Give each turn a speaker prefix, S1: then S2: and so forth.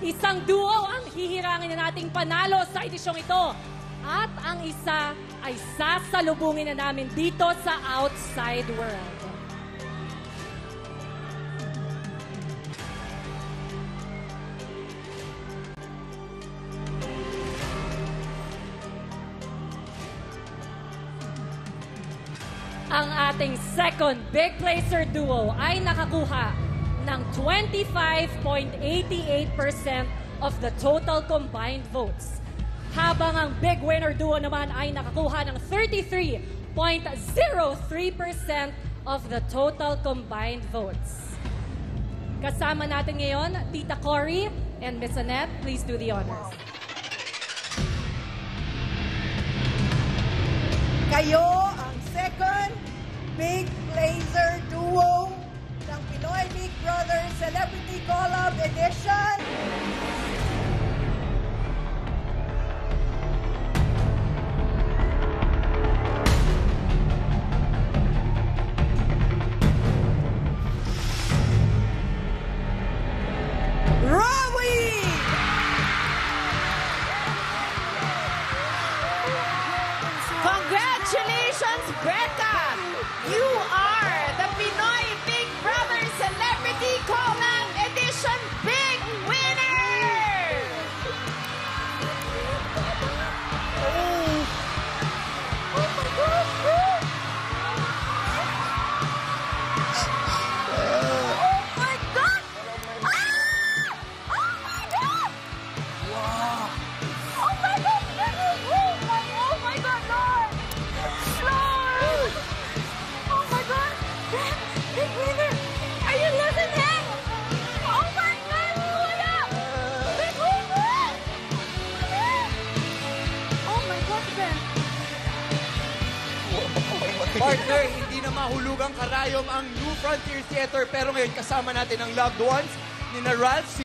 S1: Isang duo ang hihirangin na nating panalo sa edisyong ito. At ang isa ay sasalubungin na namin dito sa outside world. Ang ating second big placer duo ay nakakuha ng 25.88% of the total combined votes. Habang ang big winner duo naman ay nakakuha ng 33.03% of the total combined votes. Kasama natin ngayon, Tita Cory and Miss Annette. Please do the honors.
S2: Kayo ang second big placer duo ng Pinoy Big Brother Celebrity Collab Edition. Rawi!
S3: Congratulations, Becca! You are the Pinoy Big Brother Celebrity Collab Edition Big Winner! Oh my God! Oh my God! Wow! Oh my God! Oh my God, Lord! Lord! Oh my God! Big winner! Are you listening? Oh my God, Kuya! Big winner! Oh my God, Ben!
S4: Partner, hindi na mahulugang karayom ang New Frontier Theater pero ngayon kasama natin ang loved ones ni Ralph